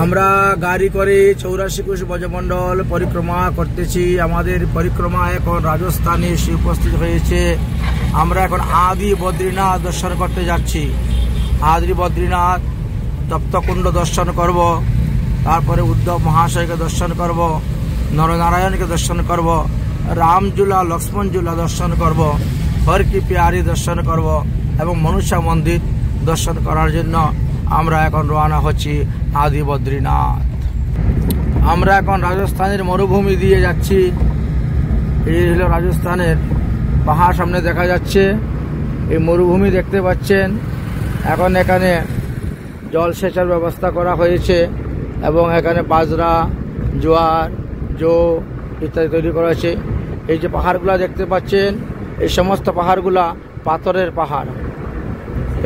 আমরা গাড়ি করে 84 কোষ ব্রজমণ্ডল পরিক্রমা করতেছি। আমাদের পরিক্রমা এখন রাজস্থানে এসে উপস্থিত হয়েছে। আমরা এখন আদি বদ্রীনাথ দর্শন করতে যাচ্ছি। আদি বদ্রীনাথ তপ্তকুণ্ড দর্শন করব, তারপরে উদ্ধব মহাশয়কে দর্শন করব, নরনারায়ণকে দর্শন করব, রামঝুলা লক্ষ্মণঝুলা দর্শন করব, হর কি প্যারি দর্শন করব এবং মনুষ্য মন্দির দর্শন করার জন্য আমরা এখন রওনা হচ্ছি আদি বদ্রীনাথ। আমরা এখন রাজস্থানের মরুভূমি দিয়ে যাচ্ছি। এই হলো রাজস্থানের পাহাড় সামনে দেখা যাচ্ছে, এই মরুভূমি দেখতে পাচ্ছেন। এখন এখানে জলসেচের ব্যবস্থা করা হয়েছে এবং এখানে বাজরা, জোয়ার, জো ইত্যাদি তৈরি করা হয়েছে। এই যে পাহাড়গুলা দেখতে পাচ্ছেন, এই সমস্ত পাহাড়গুলা পাথরের পাহাড়।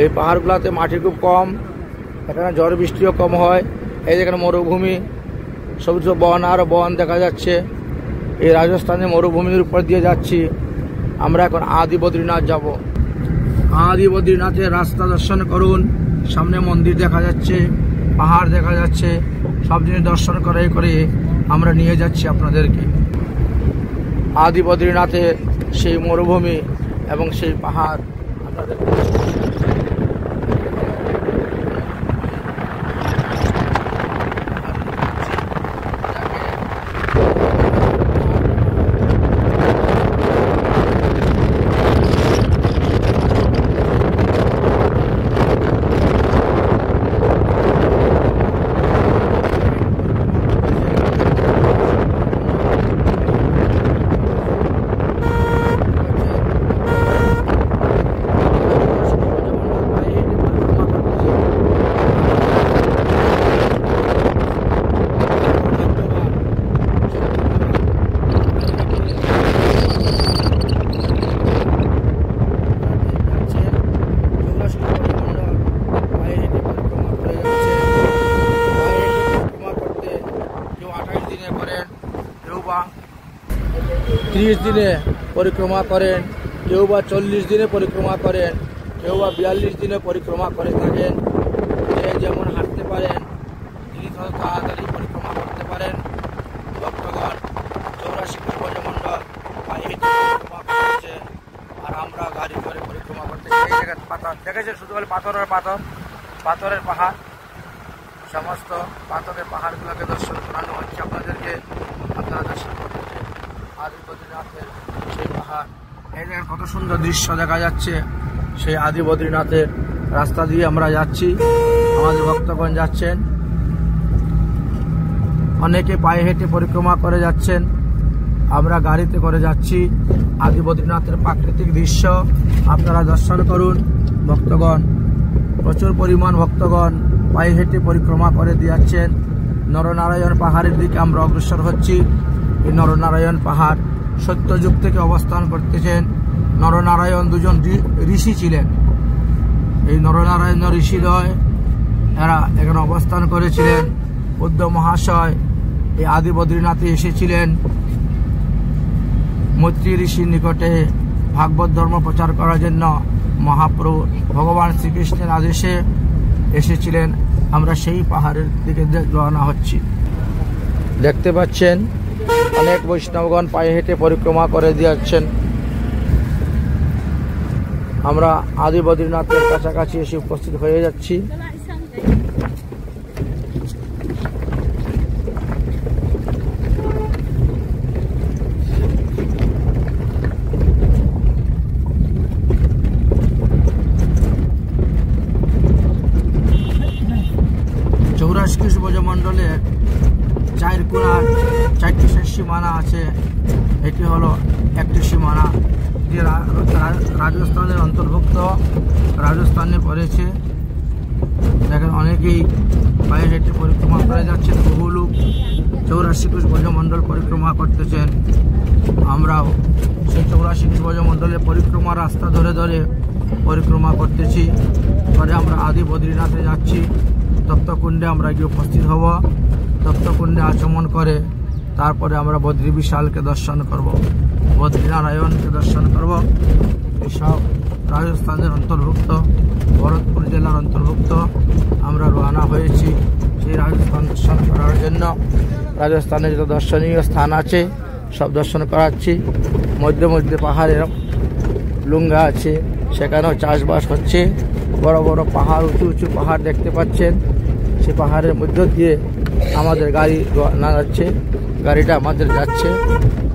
এই পাহাড়গুলাতে মাটি খুব কম, এখানে ঝড় বৃষ্টিও কম হয়। এই যেখানে মরুভূমি, সবুজ বন আর বন দেখা যাচ্ছে। এই রাজস্থানের মরুভূমির উপর দিয়ে যাচ্ছি। আমরা এখন আদি বদ্রীনাথ যাব। আদি বদ্রীনাথের রাস্তা দর্শন করুন, সামনে মন্দির দেখা যাচ্ছে, পাহাড় দেখা যাচ্ছে। সব জিনিস দর্শন করে করে আমরা নিয়ে যাচ্ছি আপনাদেরকে। আদি বদ্রীনাথে সেই মরুভূমি এবং সেই পাহাড় আপনাদের করেন, কেউ বা 30 দিনে পরিক্রমা করেন, কেউ বা 40 দিনে পরিক্রমা করেন, কেউ বা 42 দিনে পরিক্রমা করে থাকেন। যে যেমন হাঁটতে পারেন তিনি তত তাড়াতাড়ি পরিক্রমা করতে পারেন। ভক্তগণ 84 কোষ ব্রজমণ্ডল পরিক্রমা করছে, আর আমরা গাড়ি করে পরিক্রমা করতেছি। এই জায়গায় পাথর দেখেছেন, শুধু বলে পাথরের পাথর, পাথরের পাহাড়। সমস্ত পাথরের পাহাড়গুলোকে দর্শন করানো হচ্ছে আপনাদেরকে। আপনারা দর্শন করতেছেন আদি বদ্রীনাথের সেই পাহাড়। এই জায়গায় কত সুন্দর দৃশ্য দেখা যাচ্ছে। সেই আদি বদ্রীনাথের রাস্তা দিয়ে আমরা যাচ্ছি, আমাদের ভক্তগণ যাচ্ছেন। অনেকে পায়ে হেঁটে পরিক্রমা করে যাচ্ছেন, আমরা গাড়িতে করে যাচ্ছি। আদি বদ্রীনাথের প্রাকৃতিক দৃশ্য আপনারা দর্শন করুন ভক্তগণ। প্রচুর পরিমাণ ভক্তগণ পায়ে হেঁটে পরিক্রমা করে যাচ্ছেন। নরনারায়ণ পাহাড়ের দিকে আমরা অগ্রসর হচ্ছি। এই নরনারায়ণ পাহাড় সত্যযুগ থেকে অবস্থান করতেছেন। নরনারায়ণ দুজন ঋষি ছিলেন। এই নরনারায়ণ ঋষিদ্বয় এরা এখানে অবস্থান করেছিলেন। উদ্ধব মহাশয় এই আদি বদ্রীনাথে এসেছিলেন মৈত্রী ঋষির নিকটে ভাগবত ধর্ম প্রচার করার জন্য। মহাপ্রভু ভগবান শ্রীকৃষ্ণের আদেশে এসেছিলেন। আমরা সেই পাহাড়ের দিকে রওনা হচ্ছি। দেখতে পাচ্ছেন অনেক বৈষ্ণবগণ পায়ে হেঁটে পরিক্রমা করে দিয়েছেন। আমরা আদি বদ্রীনাথের কাছাকাছি এসে উপস্থিত হয়ে যাচ্ছি। ব্রজমণ্ডলের 4 কোণার 4টি সীমানা আছে। এটি হলো একটি সীমানা যে রাজস্থানের অন্তর্ভুক্ত, রাজস্থানে পড়েছে। দেখেন অনেকেই পায়ে হেঁটে পরিক্রমা করে যাচ্ছেন। বহু লোক 84 কোষ ব্রজমণ্ডল পরিক্রমা করতেছেন। আমরাও সেই 84 কোষ ব্রজমণ্ডলের পরিক্রমা রাস্তা ধরে ধরে পরিক্রমা করতেছি। পরে আমরা আদি বদ্রীনাথে যাচ্ছি। তপ্তকুণ্ডে আমরা গিয়ে উপস্থিত হব। তপ্তকুণ্ডে আচমন করে তারপরে আমরা বদ্রী বিশালকে দর্শন করব, বদ্রীনারায়ণকে দর্শন করব। এসব রাজস্থানের অন্তর্ভুক্ত, ভরতপুর জেলার অন্তর্ভুক্ত। আমরা রওনা হয়েছি সেই রাজস্থান। দর্শন করার জন্য। রাজস্থানে যত দর্শনীয় স্থান আছে সব দর্শন করাচ্ছি। মধ্যে মধ্যে পাহাড়ের লুঙ্গা আছে, সেখানেও চাষবাস হচ্ছে। বড় বড় পাহাড়, উঁচু উঁচু পাহাড় দেখতে পাচ্ছেন। সে পাহাড়ের মধ্য দিয়ে আমাদের গাড়ি না যাচ্ছে, গাড়িটা আমাদের যাচ্ছে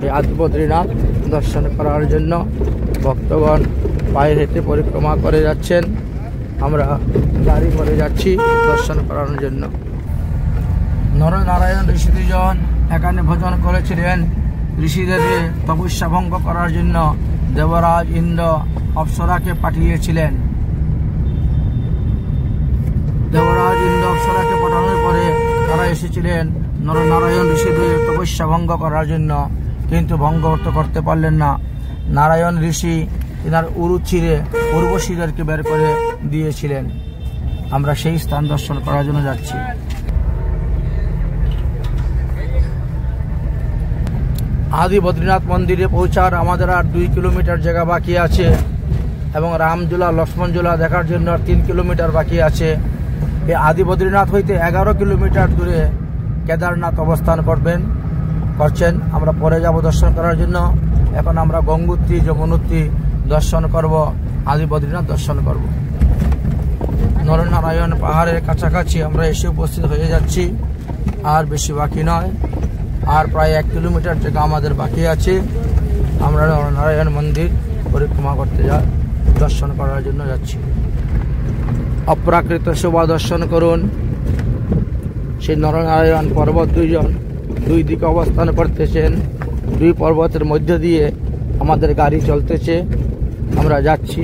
এই আদি বদ্রীনাথ দর্শন করার জন্য। ভক্তগণ পায়ে হেঁটে পরিক্রমা করে যাচ্ছেন, আমরা গাড়ি করে যাচ্ছি দর্শন করানোর জন্য। নরনারায়ণ ঋষি দুজন এখানে ভোজন করেছিলেন। ঋষিদের তপস্যা ভঙ্গ করার জন্য দেবরাজ ইন্দ্র অপ্সরাকে পাঠিয়েছিলেন। দেবরাজ ইন্দ্র অপ্সরাকে পাঠানোর পরে তারা এসেছিলেন নরনারায়ণ ঋষিদের তপস্যা ভঙ্গ করার জন্য, কিন্তু ভঙ্গ করতে পারলেন না। নারায়ণ ঋষি তিনার উরু ছিঁড়ে উর্বশীদেরকে বের করে দিয়েছিলেন। আমরা সেই স্থান দর্শন করার জন্য যাচ্ছি। আদি বদ্রীনাথ মন্দিরে পৌঁছার আমাদের আর 2 কিলোমিটার জায়গা বাকি আছে, এবং রামঝুলা লক্ষ্মণঝুলা দেখার জন্য 3 কিলোমিটার বাকি আছে। এই আদি বদ্রীনাথ হইতে 11 কিলোমিটার দূরে কেদারনাথ অবস্থান করছেন। আমরা পরে যাব দর্শন করার জন্য। এখন আমরা গঙ্গোত্রী যমুনোত্রী দর্শন করব, আদি বদ্রীনাথ দর্শন করব। নরনারায়ণ পাহাড়ের কাছাকাছি আমরা এসে উপস্থিত হয়ে যাচ্ছি। আর বেশি বাকি নয়, আর প্রায় 1 কিলোমিটার জায়গা আমাদের বাকি আছে। আমরা নরনারায়ণ মন্দির পরিক্রমা করতে দর্শন করার জন্য যাচ্ছি। অপ্রাকৃত শোভা দর্শন করুন। সেই নরনারায়ণ পর্বত দুই দিকে অবস্থান করতেছেন। 2 পর্বতের মধ্য দিয়ে আমাদের গাড়ি চলতেছে। আমরা যাচ্ছি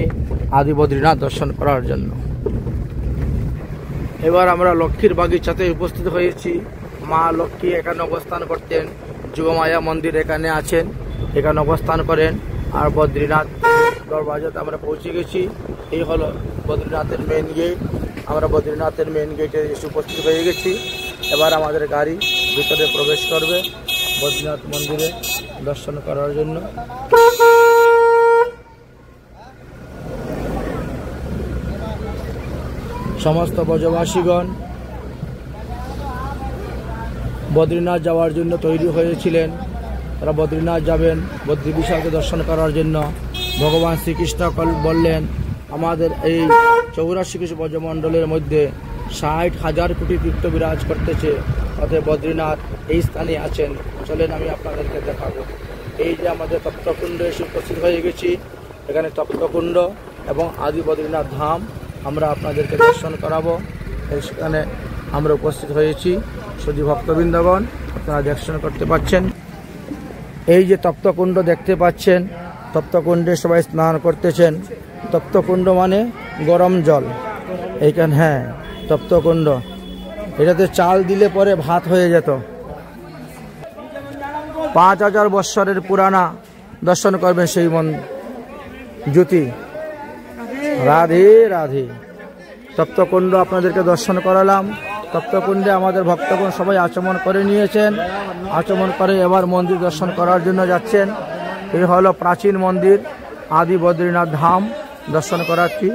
আদি বদ্রীনাথ দর্শন করার জন্য। এবার আমরা লক্ষ্মীর বাগিচাতে উপস্থিত হয়েছি। মা লক্ষ্মী এখানে অবস্থান করতেন। যুগমায়া মন্দির এখানে আছেন, এখানে অবস্থান করেন। আর বদ্রীনাথ দরবাজাতে আমরা পৌঁছে গেছি। এই হলো বদ্রীনাথের মেন গেট। আমরা বদ্রীনাথের মেন গেটে এসে উপস্থিত হয়ে গেছি। এবার আমাদের গাড়ি ভিতরে প্রবেশ করবে বদ্রীনাথ মন্দিরে দর্শন করার জন্য। সমস্ত ব্রজবাসীগণ বদ্রীনাথ যাওয়ার জন্য তৈরি হয়েছিলেন। তারা বদ্রীনাথ যাবেন বদ্রী বিশালকে দর্শন করার জন্য। ভগবান শ্রীকৃষ্ণ বললেন, আমাদের এই 84 কোটি ব্রজমণ্ডলের মধ্যে 60,000 কোটি তীর্থ বিরাজ করতেছে, অতএব বদ্রীনাথ এই স্থানে আছেন। চলেন আমি আপনাদেরকে দেখাবো। এই যে আমাদের তপ্তকুণ্ড এসে উপস্থিত হয়ে গেছি। এখানে তপ্তকুণ্ড এবং আদি বদ্রীনাথ ধাম আমরা আপনাদেরকে দর্শন করাবো। সেখানে আমরা উপস্থিত হয়েছি। শুধু ভক্তবৃন্দগণ আপনারা দর্শন করতে পাচ্ছেন। এই যে তপ্তকুণ্ড দেখতে পাচ্ছেন, তপ্তকুণ্ডে সবাই স্নান করতেছেন। তপ্তকুণ্ড মানে গরম জল। এইখানে হ্যাঁ তপ্তকুণ্ড, এটাতে চাল দিলে পরে ভাত হয়ে যেত। 5000 বৎসরের পুরানা দর্শন করবেন সেই জ্যোতি। রাধে রাধে। তপ্তকুণ্ড আপনাদেরকে দর্শন করালাম। তপ্তকুণ্ডে আমাদের ভক্তগণ সবাই আচমন করে নিয়েছেন। আচমন করে এবার মন্দির দর্শন করার জন্য যাচ্ছেন। এই হলো প্রাচীন মন্দির আদি বদ্রীনাথ ধাম দর্শন করাচ্ছি।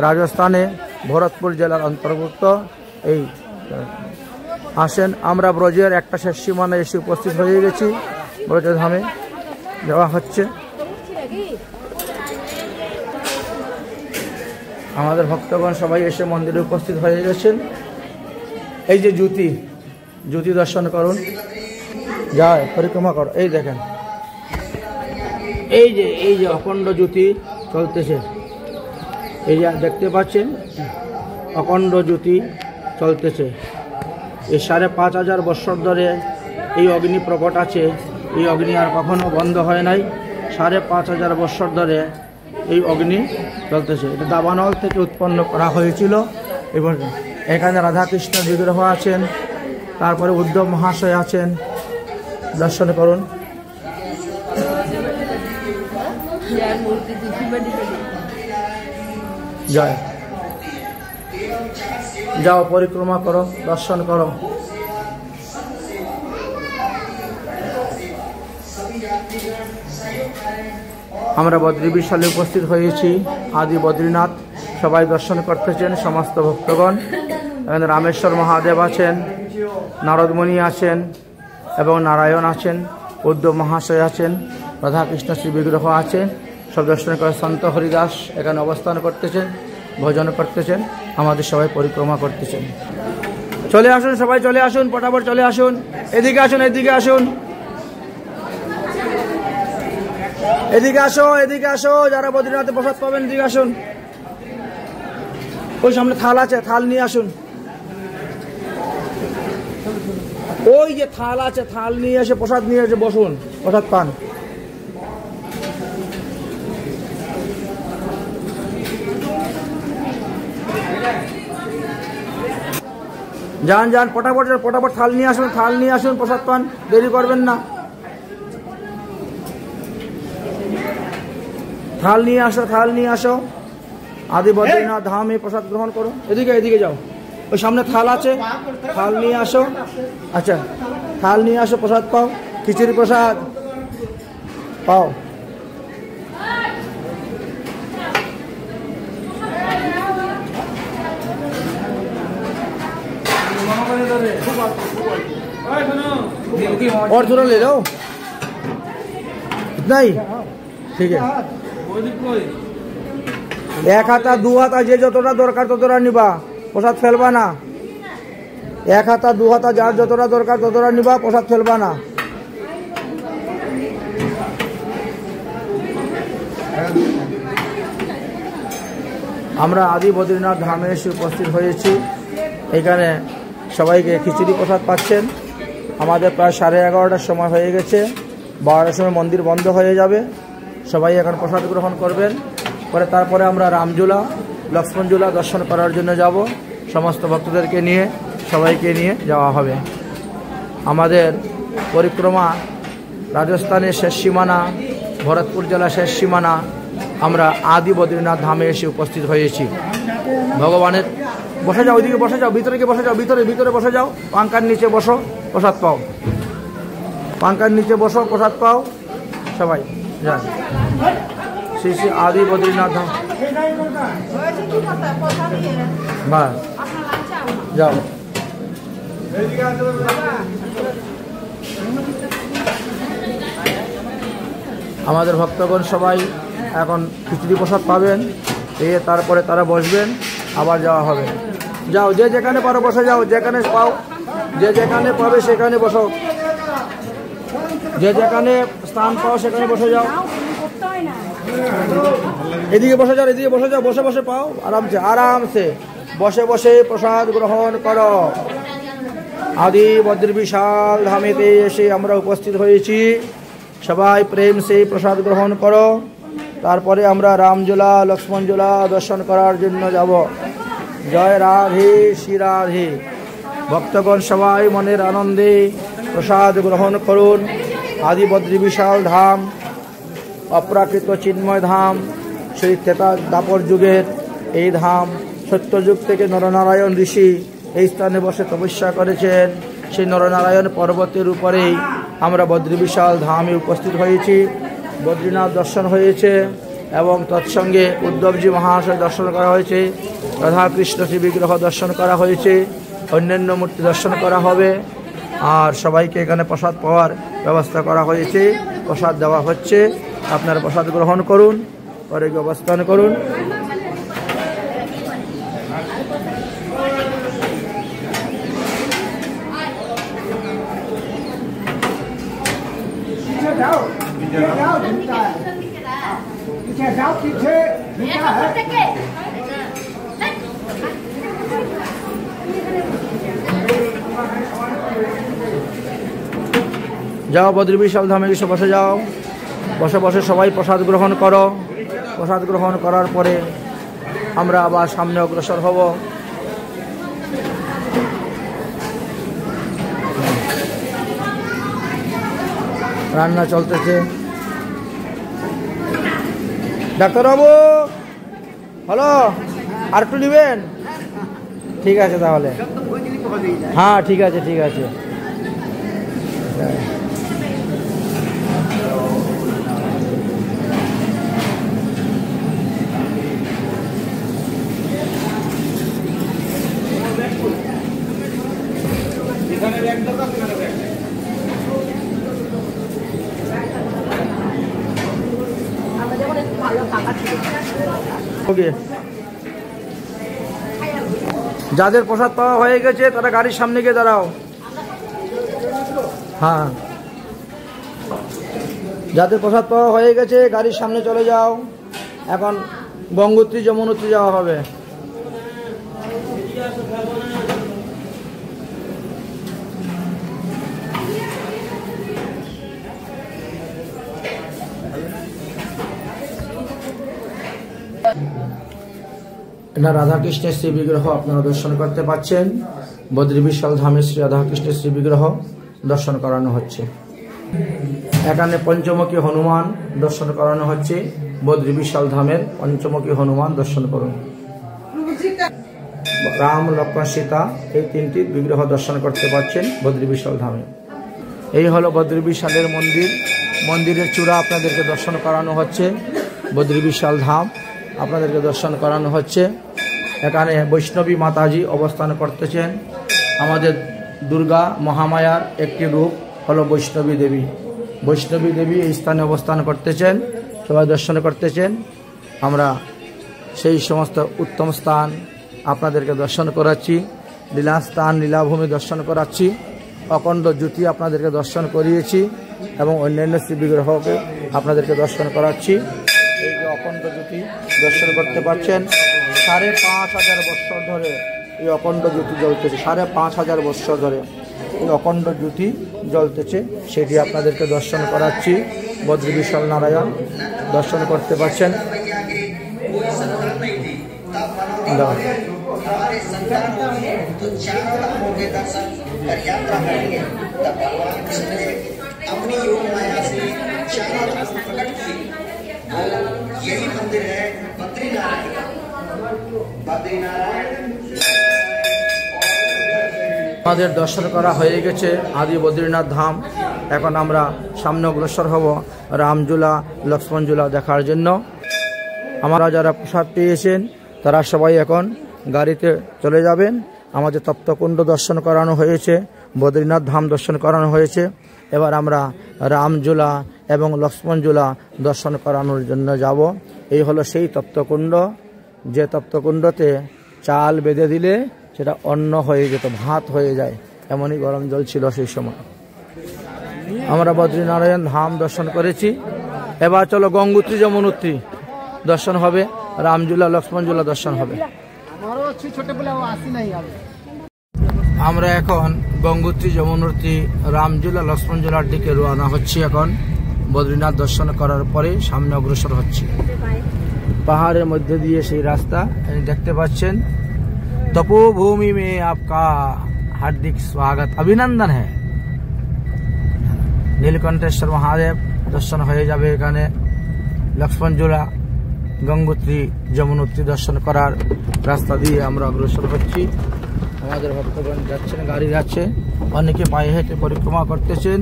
রাজস্থানে ভরতপুর জেলার অন্তর্ভুক্ত। এই আসেন, আমরা ব্রজের একটা শেষ সীমানা এসে উপস্থিত হয়ে গেছি। ব্রজধামে যাওয়া হচ্ছে। আমাদের ভক্তগণ সবাই এসে মন্দিরে উপস্থিত হয়ে গেছেন। এই যে জ্যোতি দর্শন করুন, যায় পরিক্রমা করো। এই দেখেন, এই যে অখণ্ড জ্যোতি চলতেছে। এই যে দেখতে পাচ্ছেন অখণ্ড জ্যোতি চলতেছে। এই 5500 বৎসর ধরে এই অগ্নি প্রকট আছে। এই অগ্নি আর কখনো বন্ধ হয় নাই। 5500 বৎসর ধরে এই অগ্নি চলতেছে। এটা দাবানল থেকে উৎপন্ন করা হয়েছিল। এবার এখানে রাধাকৃষ্ণ বিগ্রহ আছেন, তারপরে উদ্ধব মহাশয় আছেন। দর্শন করুন। জয়, যাও পরিক্রমা করো, দর্শন করো। আমরা বদ্রী বিশালে উপস্থিত হয়েছি। আদি বদ্রীনাথ সবাই দর্শন করতেছেন সমস্ত ভক্তগণ। এখানে রামেশ্বর মহাদেব আছেন, নারদমণি আছেন এবং নারায়ণ আছেন, উদ্ধব মহাশয় আছেন, রাধাকৃষ্ণ শ্রী বিগ্রহ আছেন। সব দর্শন করে সন্ত হরিদাস এখানে অবস্থান করতেছেন, ভজন করতেছেন, আমাদের সবাই পরিক্রমা করতেছেন। চলে আসুন, সবাই চলে আসুন, ফটাফট চলে আসুন, এদিকে আসুন, এদিকে আসুন, এদিকে আসো, এদিকে আসো। যারা বদ্রীনাথে প্রসাদ পাবেন এদিকে আসুন। ওই সামনে থাল আছে, থাল নিয়ে আসুন। ওই যে থাল আছে, থাল নিয়ে এসে প্রসাদ নিয়ে এসে বসুন, প্রসাদ পান। যান যান, ফটাফট ফটাফট থাল নিয়ে আসুন, থাল নিয়ে আসুন, প্রসাদ পান, দেরি করবেন না। থাল নিয়ে আসো, থাল নিয়ে আসো। আদি বদ্রীনাথ ধামে প্রসাদ গ্রহণ করো। এদিকে এদিকে যাও, ওই সামনে থাল আছে, থাল নিয়ে আসো। আচ্ছা, থাল নিয়ে আসো, প্রসাদ পাও, খিচুড়ি প্রসাদ পাও। और थोड़ा ले लो, इतना ही ठीक है। एक हाथा दु हाथा जे যতটা দরকার ততটা নিবা, প্রসাদ ফেলবা না। এক হাতা দু হাতা যার যতটা দরকার ততটা নিবা, প্রসাদ ফেলবা না। আমরা আদি বদ্রীনাথ ধামে এসে উপস্থিত হয়েছি। এখানে সবাইকে খিচুড়ি প্রসাদ পাচ্ছেন। আমাদের প্রায় 11:30টার সময় হয়ে গেছে, 12টার সময় মন্দির বন্ধ হয়ে যাবে। সবাই এখন প্রসাদ গ্রহণ করবেন। পরে তারপরে আমরা রামঝুলা, লক্ষ্মণঝুলা দর্শন করার জন্য যাব। সমস্ত ভক্তদেরকে নিয়ে, সবাইকে নিয়ে যাওয়া হবে। আমাদের পরিক্রমা রাজস্থানের শেষ সীমানা, ভরতপুর জেলা শেষ সীমানা। আমরা আদি বদ্রীনাথ ধামে এসে উপস্থিত হয়েছি। ভগবানের বসে যাও, ওইদিকে বসে যাও, ভিতরে গিয়ে বসে যাও, ভিতরে ভিতরে বসে যাও, পাঙ্কার নিচে বসো, প্রসাদ পাও। পাঙ্কার নিচে বসো, প্রসাদ পাও। সবাই যান, শ্রী শ্রী আদি বদ্রীনাথ ধাম। বাহ, যাও। আমাদের ভক্তগণ সবাই এখন খিচুড়ি প্রসাদ পাবেন, পেয়ে তারপরে তারা বসবেন, আবার যাওয়া হবে। যাও, যে যেখানে পারো বসে যাও, যেখানে পাও, যে যেখানে পাবে সেখানে বসো, যে যেখানে স্থান পাও সেখানে বসে যাও। এদিকে বসে যাও, এদিকে বসে যাও, বসে বসে পাও, আরামসে আরামসে বসে বসে প্রসাদ গ্রহণ করো। আদি বদ্রী বিশাল ধামেতে এসে আমরা উপস্থিত হয়েছি। সবাই প্রেম সে প্রসাদ গ্রহণ করো। তারপরে আমরা রামঝুলা, লক্ষ্মণঝুলা দর্শন করার জন্য যাব। জয় রাধে শ্রী রাধে। ভক্তগণ সবাই মনের আনন্দে প্রসাদ গ্রহণ করুন। আদি বদ্রী বিশাল ধাম, অপ্রাকৃত চিন্ময় ধাম, সেই ত্রেতা দ্বাপর যুগের এই ধাম। সত্যযুগ থেকে নরনারায়ণ ঋষি এই স্থানে বসে তপস্যা করেছেন। সেই নরনারায়ণ পর্বতের উপরেই আমরা বদ্রী বিশাল ধামে উপস্থিত হয়েছি। বদ্রীনাথ দর্শন হয়েছে এবং তৎসঙ্গে উদ্ধবজি মহাশয় দর্শন করা হয়েছে, রাধাকৃষ্ণ শ্রী বিগ্রহ দর্শন করা হয়েছে, অন্যান্য মূর্তি দর্শন করা হবে। আর সবাইকে এখানে প্রসাদ পাওয়ার ব্যবস্থা করা হয়েছে, প্রসাদ দেওয়া হচ্ছে। আপনারা প্রসাদ গ্রহণ করুন, পরে অবস্থান করুন। যাও, বদ্রী বিশাল ধামে এসে বসে যাও, বসে বসে সবাই প্রসাদ গ্রহণ করো। প্রসাদ গ্রহণ করার পরে আমরা আবার সামনে অগ্রসর হব। রান্না চলতেছে। ডাক্তারবাবু, হ্যালো, আর একটু নেবেন? ঠিক আছে তাহলে, হ্যাঁ ঠিক আছে ঠিক আছে। যাদের প্রসাদ পাওয়া হয়ে গেছে তারা গাড়ির সামনে গিয়ে দাঁড়াও। হ্যাঁ, যাদের প্রসাদ পাওয়া হয়ে গেছে গাড়ির সামনে চলে যাও। এখন গঙ্গোত্রী যমুনোত্রী যাওয়া হবে। এটা রাধাকৃষ্ণের শ্রী বিগ্রহ আপনারা দর্শন করতে পাচ্ছেন। বদ্রী বিশাল ধামে শ্রী রাধাকৃষ্ণের শ্রী বিগ্রহ দর্শন করানো হচ্ছে। এখানে পঞ্চমুখী হনুমান দর্শন করানো হচ্ছে। বদ্রী বিশাল ধামের পঞ্চমুখী হনুমান দর্শন করুন। রাম, লক্ষ্মণ, সীতা এই তিনটি বিগ্রহ দর্শন করতে পাচ্ছেন বদ্রী বিশাল ধামে। এই হলো বদ্রী বিশালের মন্দির। মন্দিরের চূড়া আপনাদেরকে দর্শন করানো হচ্ছে। বদ্রী বিশাল ধাম আপনাদেরকে দর্শন করানো হচ্ছে। এখানে বৈষ্ণবী মাতাজি অবস্থান করতেছেন। আমাদের দুর্গা মহামায়ার একটি রূপ হলো বৈষ্ণবী দেবী। বৈষ্ণবী দেবী এই স্থানে অবস্থান করতেছেন, সবাই দর্শন করতেছেন। আমরা সেই সমস্ত উত্তম স্থান আপনাদেরকে দর্শন করাচ্ছি। লীলাস্থান, লীলাভূমি দর্শন করাচ্ছি। অখণ্ড জ্যোতি আপনাদেরকে দর্শন করিয়েছি এবং অন্যান্য শ্রী বিগ্রহকে আপনাদেরকে দর্শন করাচ্ছি। এই যে অখণ্ড জ্যোতি দর্শন করতে পারছেন। 5,500 বৎসর ধরে এই অখণ্ড জ্যোতি জ্বলতেছে। 5,500 বৎসর ধরে এই অখণ্ড জ্যোতি জ্বলতেছে, সেটি আপনাদেরকে দর্শন করাচ্ছি। বদ্রী বিশাল নারায়ণ দর্শন করতে পারছেন। यही मंदिर है बद्रीनारायण। আমাদের দর্শন করা হয়ে গেছে আদি বদ্রীনাথ ধাম। এখন আমরা সামনে অগ্রসর হব রামঝুলা, লক্ষ্মণঝুলা দেখার জন্য। আমরা যারা প্রসাদ পেয়েছেন তারা সবাই এখন গাড়িতে চলে যাবেন। আমাদের তপ্তকুণ্ড দর্শন করানো হয়েছে, বদ্রীনাথ ধাম দর্শন করানো হয়েছে। এবার আমরা রামঝুলা এবং লক্ষ্মণঝুলা দর্শন করানোর জন্য যাব। এই হলো সেই তপ্তকুণ্ড, যে তপ্তকুণ্ডতে চাল বেঁধে দিলে সেটা অন্ন হয়ে যেত, ভাত হয়ে যায়, এমনই গরম জল ছিল সেই সময়। আমরা বদ্রীনারায়ণ ধাম দর্শন করেছি। এবার চলো গঙ্গোত্রী যমুনোত্রী দর্শন হবে, রামঝুলা, লক্ষ্মণঝুলা দর্শন হবে। আমরা এখন গঙ্গোত্রী, যমুনোত্রী, রামঝুলা, লক্ষ্মণঝুলার দিকে রওনা হচ্ছি। এখন বদ্রীনাথ দর্শন করার পরে সামনে অগ্রসর হচ্ছি। পাহাড়ের মধ্যে দিয়ে সেই রাস্তা দেখতে পাচ্ছেন। तपोभूमि में आपका हार्दिक स्वागत, अभिनंदन है। নীলকণ্ঠেশ্বর মহাদেব দর্শন হয়ে যাবে এখানে। লক্ষ্মণঝুলা, গঙ্গোত্রী, যমুনোত্রী দর্শন করার রাস্তা দিয়ে আমরা অগ্রসর হচ্ছি। আমাদের ভক্তগণ যাচ্ছেন, গাড়ি যাচ্ছে, অনেকে পায়ে হেঁটে পরিক্রমা করতেছেন,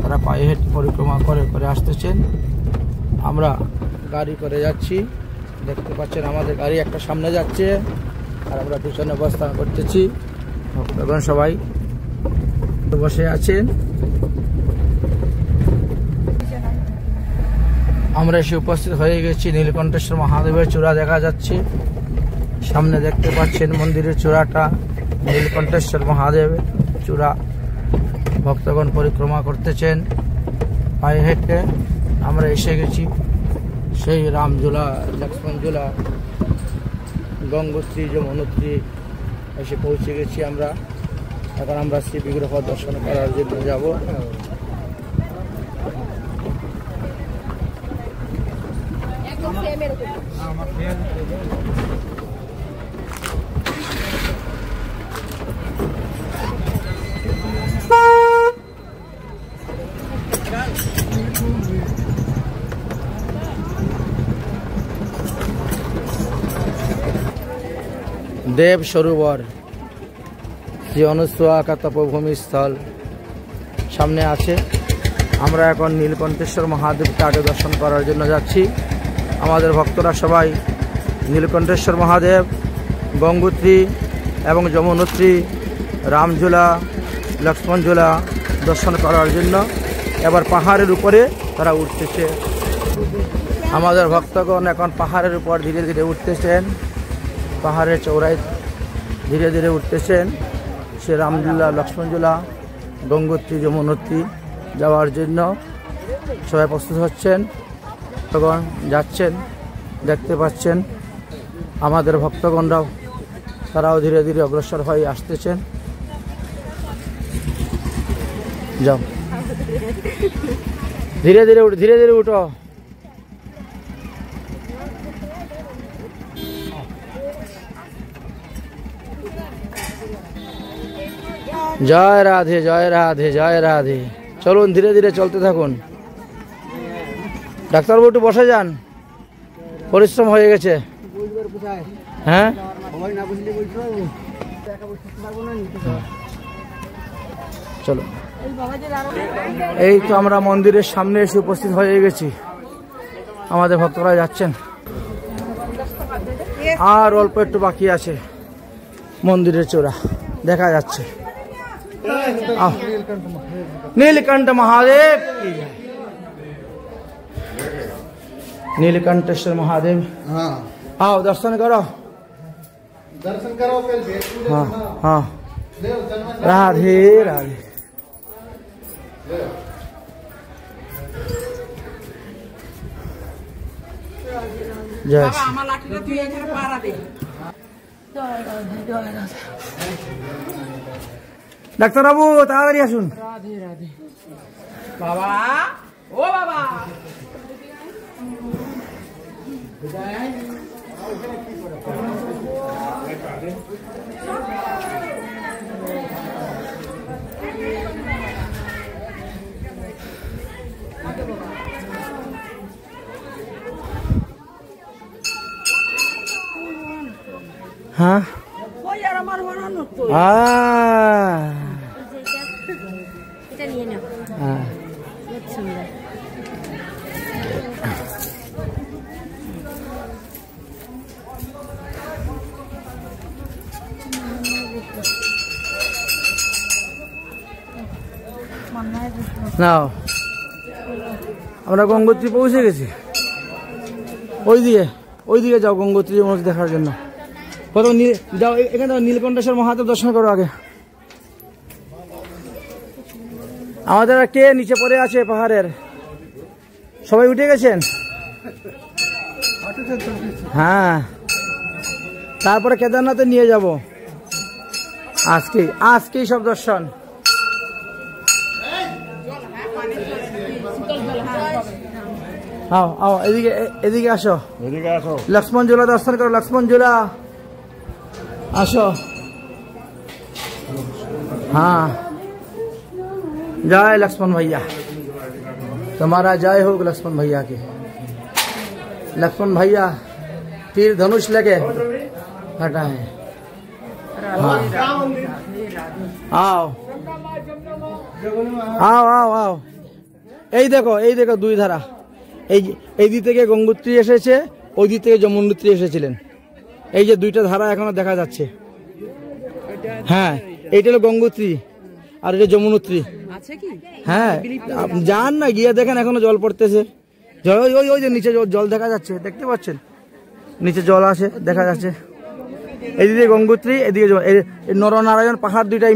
তারা পায়ে হেঁটে পরিক্রমা করে করে আসতেছেন। আমরা গাড়ি করে যাচ্ছি, দেখতে পাচ্ছেন আমাদের গাড়ি একটা সামনে যাচ্ছে আর আমরা পিছনে অবস্থান করতেছি। ভক্তগণ সবাই বসে আছেন। আমরা এসে উপস্থিত হয়ে গেছি। নীলকণ্ঠেশ্বর মহাদেবের চূড়া দেখা যাচ্ছে সামনে, দেখতে পাচ্ছেন মন্দিরের চূড়াটা, নীলকণ্ঠেশ্বর মহাদেবের চূড়া। ভক্তগণ পরিক্রমা করতেছেন পায়ে হেঁটে। আমরা এসে গেছি সেই রামঝুলা, লক্ষ্মণঝুলা, গঙ্গোত্রী, যমুনোত্রী এসে পৌঁছে গেছি আমরা। এখন আমরা শ্রী বিগ্রহ দর্শন করার জন্য যাব। देव सरोवर শ্রী অনুসুয়া তপভূমি স্থল সামনে আছে। আমরা এখন নীলকণ্ঠেশ্বর মহাদেবকে আগে দর্শন করার জন্য যাচ্ছি। আমাদের ভক্তরা সবাই নীলকণ্ঠেশ্বর মহাদেব, গঙ্গোত্রী এবং যমুনোত্রী, রামঝুলা, লক্ষ্মণ ঝোলা দর্শন করার জন্য। এবার পাহাড়ের উপরে তারা উঠতেছে। আমাদের ভক্তগণ এখন পাহাড়ের উপর ধীরে ধীরে উঠতেছেন, পাহাড়ের চৌড়ায় ধীরে ধীরে উঠতেছেন। সে রামঝুলা, লক্ষ্মণ ঝোলা, গঙ্গোত্রী, যমুনোত্রী যাওয়ার জন্য সবাই প্রস্তুত হচ্ছেন, ভক্তগণ যাচ্ছেন, দেখতে পাচ্ছেন। আমাদের ভক্তগণরাও তারাও ধীরে ধীরে অগ্রসর হয়ে আসতেছেন। যাও, ধীরে ধীরে উঠো, ধীরে ধীরে উঠো। জয় রাধে, জয় রাধে, জয় রাধে। চলুন, ধীরে ধীরে চলতে থাকুন। ডাক্তারবাবু একটু বসে যান, পরিশ্রম হয়ে গেছে। হ্যাঁ, চলো। এই তো আমরা মন্দিরের সামনে এসে উপস্থিত হয়ে গেছি। আমাদের ভক্তরা যাচ্ছেন, আর অল্প একটু বাকি আছে। মন্দিরের চূড়া দেখা যাচ্ছে। नीलकंठ महादेव की जय। नीलकंठेश्वर महादेव। हाँ, आओ दर्शन करो, दर्शन करो। हाँ हाँ, राधे राधे। जय ডাক্তার বাবু, তাড়াতাড়ি আসুন। রাধে রাধে। বাবা, ও বাবা, হ্যাঁ, নাও, আমরা গঙ্গোত্রী পৌঁছে গেছি। ওই দিকে যাও, গঙ্গোত্রী দেখার জন্য। প্রথম যাও, এখানে নীলকণ্ঠেশ্বর মহাদেব দর্শন করো আগে। আমাদের কে নিচে পড়ে আছে পাহাড়ের? সবাই উঠে গেছেন? হ্যাঁ, তারপরে কেদারনাথে নিয়ে যাব আজকেই সব দর্শন। आओ आओ, এদিকে আসো, লক্ষ্মণ ঝোলা দর্শন করো। লক্ষ্মণ ঝোলা আসো। हाँ, जय लक्ष्मण भैया, तुम्हारा जय हो लक्ष्मण भैया के। लक्ष्मण भैया तीर धनुष लेके हटा है। हाँ, आओ आओ आओ आओ। এই দেখো দুই ধারা। এই দিক থেকে গঙ্গোত্রী এসেছে, ওই দিক থেকে যমুনোত্রী এসেছিলেন। এই যে দুইটা ধারা এখনো দেখা যাচ্ছে। হ্যাঁ, এইটা হলো গঙ্গোত্রী আর এটা যমুনোত্রী। হ্যাঁ, যান না, গিয়ে দেখেন এখনো জল পড়তেছে। ওই যে নিচে জল দেখা যাচ্ছে, দেখতে পাচ্ছেন? নিচে জল আছে, দেখা যাচ্ছে। এদিকে গঙ্গোত্রী, এদিকে নরনারায়ণ পাহাড় দুইটাই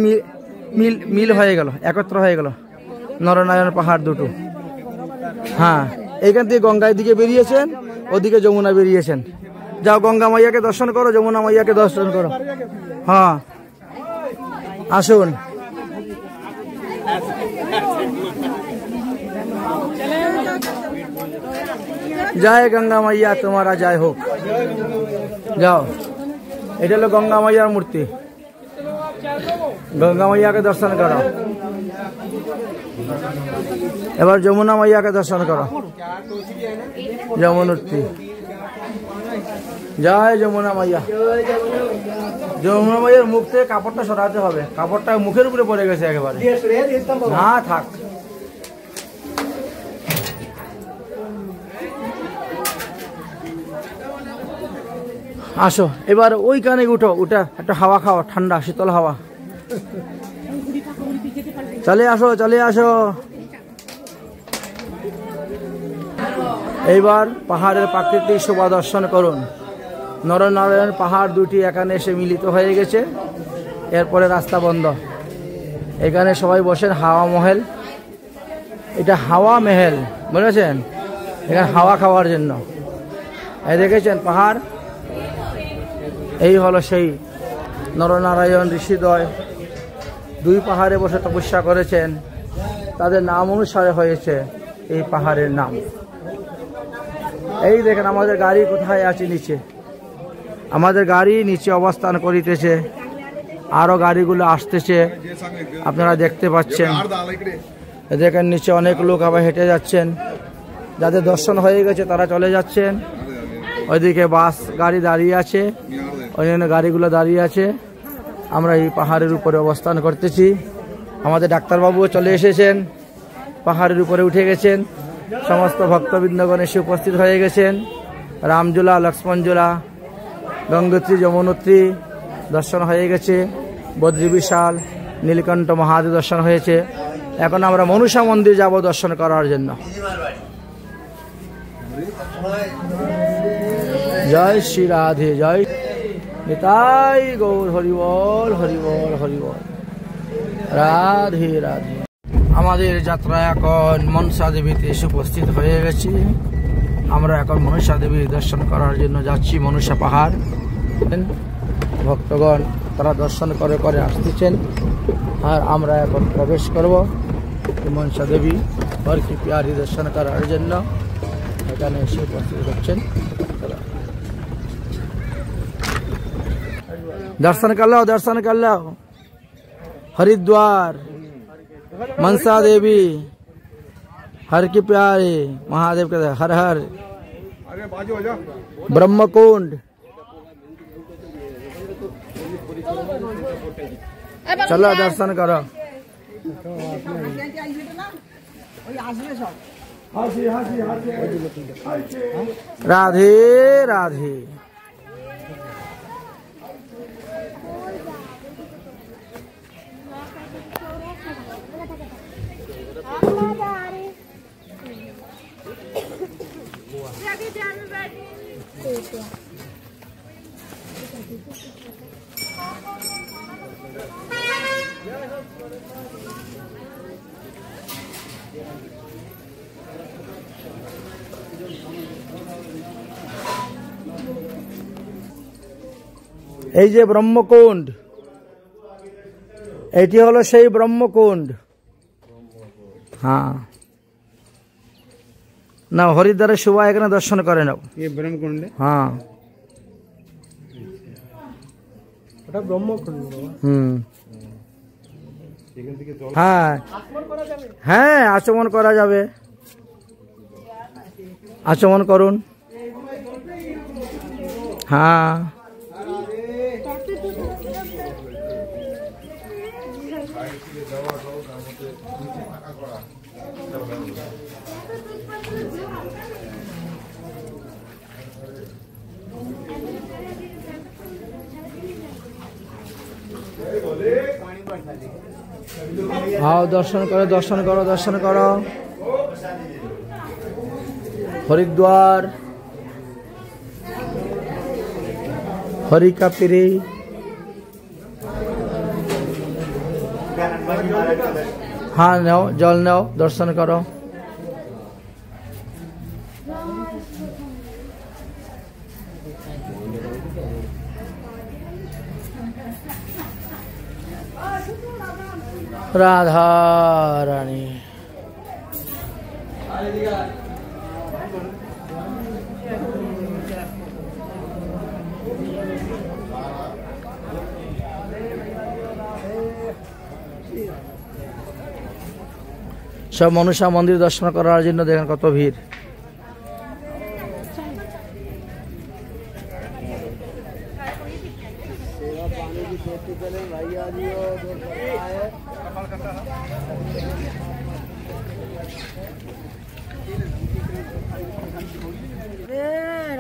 মিল হয়ে গেল, একত্র হয়ে গেল নরনারায়ণ পাহাড় দুটো। হ্যাঁ, এইখান থেকে গঙ্গার দিকে বেরিয়েছেন, ওদিকে যমুনা বেরিয়েছেন। যাও, গঙ্গা মাইয়াকে দর্শন করো, যমুনা মাইয়াকে দর্শন করো। হ্যাঁ, আসুন। জয় গঙ্গা মাইয়া, তোমারা জয় হোক। যাও, এটা হলো গঙ্গা মাইয়ার মূর্তি। গঙ্গা মাইয়াকে দর্শন করো। এবার যমুনা মাইয়াকে দর্শন করো। যমুনোত্রী, জয় যমুনা মাইয়া। যমুনা মাইয়ার মুখ থেকে কাপড়টা সরাতে হবে, কাপড়টা মুখের উপরে পড়ে গেছে একেবারে। না থাক। আসো, এবার ওই কানে উঠো, একটা হাওয়া খাও, ঠান্ডা শীতল হাওয়া। চলে আসো চলে আসো। এইবার পাহাড়ের প্রাকৃতিক শোভা দর্শন করুন। নরনারায়ণ পাহাড় দুটি এখানে এসে মিলিত হয়ে গেছে, এরপরে রাস্তা বন্ধ। এখানে সবাই বসেন হাওয়া মহল, এটা হাওয়া মহল বুঝেছেন, এখানে হাওয়া খাওয়ার জন্য। এই দেখেছেন পাহাড়, এই হলো সেই নরনারায়ণ ঋষিদ্বয় দুই পাহাড়ে বসে তপস্যা করেছেন, তাদের নাম অনুসারে হয়েছে এই পাহাড়ের নাম। এই দেখেন আমাদের গাড়ি কোথায় আছে, নিচে আমাদের গাড়ি নিচে অবস্থান করিতেছে, আরো গাড়িগুলো আসতেছে আপনারা দেখতে পাচ্ছেন। দেখেন নিচে অনেক লোক আবার হেঁটে যাচ্ছেন, যাদের দর্শন হয়ে গেছে তারা চলে যাচ্ছেন। ওইদিকে বাস গাড়ি দাঁড়িয়ে আছে, অন্যান্য গাড়িগুলো দাঁড়িয়ে আছে। আমরা এই পাহাড়ের উপরে অবস্থান করতেছি। আমাদের ডাক্তারবাবুও চলে এসেছেন, পাহাড়ের উপরে উঠে গেছেন। সমস্ত ভক্তবৃন্দগণ এসে উপস্থিত হয়ে গেছেন। রামঝুলা, লক্ষ্মণঝুলা, গঙ্গোত্রী, যমুনোত্রী দর্শন হয়ে গেছে। বদ্রী বিশাল, নীলকণ্ঠ মহাদেব দর্শন হয়েছে। এখন আমরা মনসা মন্দির যাব দর্শন করার জন্য। জয় শ্রী রাধে, জয় নিতাই গৌর, হরিবল হরিবল হরিবল, রাধে রাধে। আমাদের যাত্রা এখন মনসা দেবীতে এসে উপস্থিত হয়ে গেছি। আমরা এখন মনসা দেবীর দর্শন করার জন্য যাচ্ছি। মনসা পাহাড় ভক্তগণ তারা দর্শন করে করে আসতেছেন, আর আমরা এখন প্রবেশ করব মনসা দেবী और की प्यारी दर्शन করার জন্য এখানে এসে উপস্থিত হচ্ছেন। दर्शन कर लो, दर्शन कर लो। हरिद्वार मनसा देवी, हर की प्यारे महादेव के हर हर। ब्रह्मकुंड, चलो दर्शन करो। राधे राधे। এই যে ব্রহ্মকুণ্ড, এটি হলো সেই ব্রহ্মকুণ্ড। হ্যাঁ না, হরিদ্বারের শোভা এখানে দর্শন করে নাও। ব্রহ্মকুণ্ড, হ্যাঁ ওটা ব্রহ্মকুণ্ড। হ্যাঁ হ্যাঁ, আচমন করা যাবে, আচমন করুন। হ্যাঁ आओ दर्शन करो, दर्शन करो, दर्शन करो। हरिद्वार हरि का पीरी, हाँ नाओ, जल नाओ, दर्शन करो। राधा रानी। सब मनुष्य मंदिर दर्शन करार जन्य देखें कत भीड़।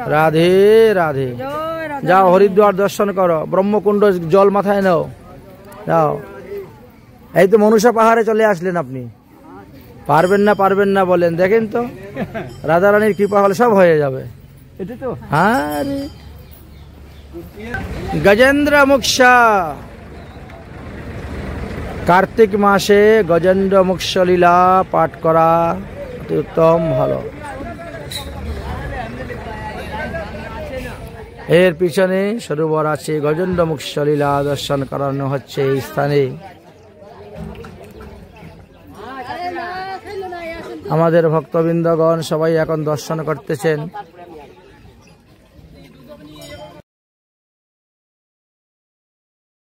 राधे राधे। जाओ हरिद्वार दर्शन करो, ब्रह्मकुंड जल माथाय नाओ, जाओ। এই তো মনুষা পাহাড়ে চলে আসলেন আপনি। পারবেন না বলেন, দেখেন তো রাধারানীর কৃপা হলে সব হয়ে যাবে। আরে গজেন্দ্র মুক্ষা, কার্তিক মাসে গজেন্দ্র মুক্ষ লীলা পাঠ করা অতি উত্তম ভালো। এর পিছনে সরোবর আছে, গজেন্দ্র মুক্ষ লীলা দর্শন করানো হচ্ছে এই স্থানে। আমাদের ভক্তবৃন্দগণ সবাই এখন দর্শন করতেছেন।